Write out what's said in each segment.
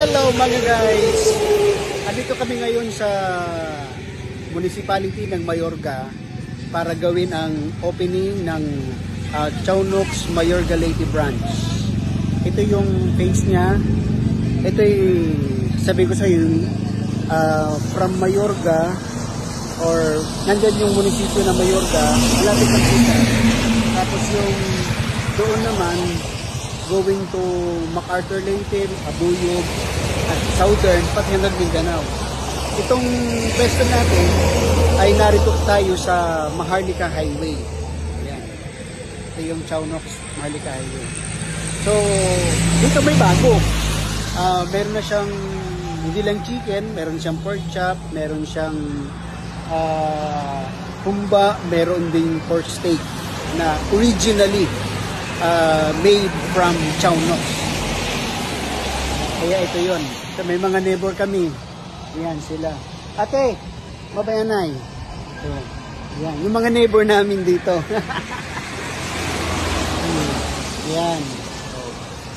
Hello mga guys! Andito kami ngayon sa municipality ng Mayorga para gawin ang opening ng Chownox Mayorga Leyte branch. Ito yung face niya. Ito yung sabi ko sa iyo from Mayorga or nandyan yung munisipyo ng Mayorga, malapit ng kita. Tapos yung doon naman going to MacArthur Leyte, Abuyog, at Southern, pati hanggang Mindanao. Itong pwesto natin ay narito tayo sa Maharlika Highway. Ayan. Ito yung Chownox Maharlika Highway. So, dito may bago. Meron na siyang hindi lang chicken, meron siyang pork chop, meron siyang humba, meron ding pork steak na originally made from Chownox. Kaya ito yun. So, may mga neighbor kami. Yan sila. Ate, mabayanay. Yan. Yung mga neighbor namin dito. Yan.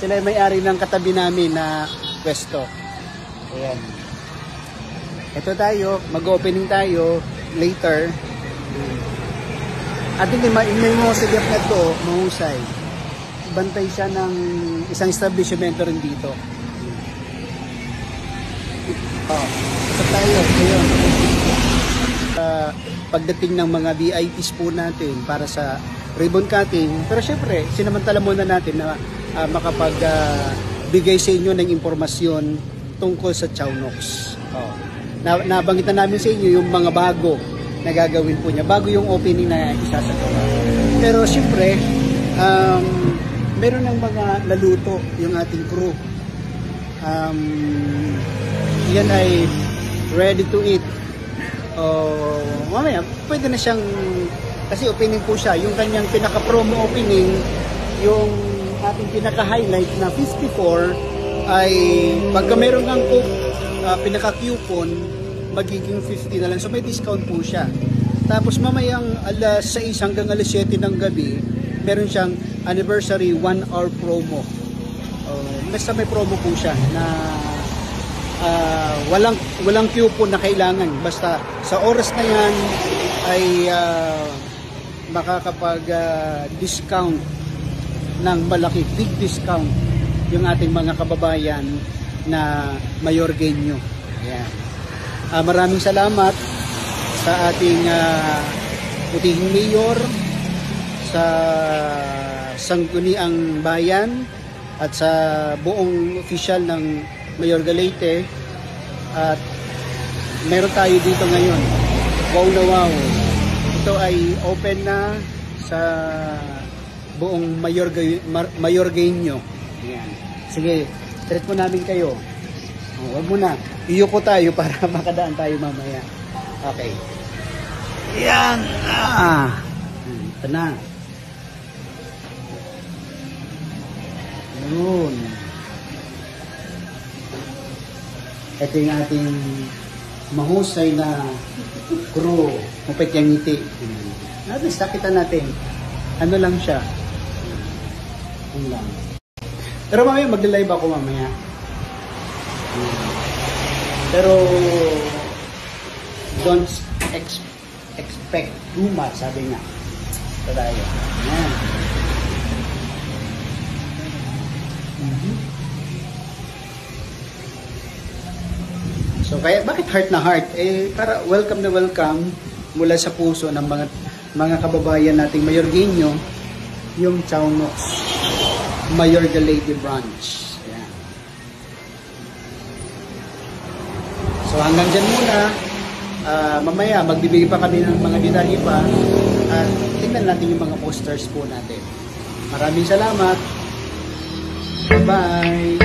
Sila may-ari ng katabi namin na pwesto. Ayan. Ito tayo. Mag-opening tayo later. At hindi may mga sigap na ito, mahusay. Bantay siya ng isang establishment rin dito. So tayo, ngayon. Pagdating ng mga VIPs po natin para sa ribbon cutting, pero syempre, sinamantala muna natin na makapagbigay sa inyo ng impormasyon tungkol sa Chownox. Nabangitan namin sa inyo yung mga bago na gagawin po niya, bago yung opening na isasagawa. Pero syempre, meron ng mga naluto yung ating crew. Yan ay ready to eat. Mamaya, pwede na siyang, kasi opening po siya, yung kanyang pinaka-promo opening, yung ating pinaka-highlight na 54, ay pagka meron kang pinaka-coupon, magiging 50 na lang. So may discount po siya. Tapos mamayang alas 6 hanggang alas 7 ng gabi, meron siyang anniversary 1-hour promo. Basta may promo po siya na walang coupon na kailangan. Basta sa oras na yan ay makakapag-discount ng malaki, big discount yung ating mga kababayan na Mayorgueño. Ayan. Maraming salamat sa ating putihing mayor, sa Sangguniang Bayan at sa buong opisyal ng Mayorga Leyte. At meron tayo dito ngayon. Wow na wow. Ito ay open na sa buong Mayorgueño. Ayan. Sige, treat mo namin kayo. Huwag mo na. Iyuko tayo para makadaan tayo mamaya. Okay. Ayan. Ito na. Yun. Ito yung ating mahusay na crew. Mupit yung ngiti. At kita natin. Ano lang siya. Ano lang. Pero mamaya magla-live ako mamaya. Pero don't expect too much, sabi nga. Ito tayo. Ayan. So kaya bakit heart na heart? Para welcome na welcome mula sa puso ng mga kababayan nating Mayorgueño, yung Chownox Mayorga Leyte branch. Ayan. So hanggang dyan muna. Mamaya magbibigay pa kami ng mga detalye pa at tingnan natin yung mga posters po natin. Maraming salamat. Bye!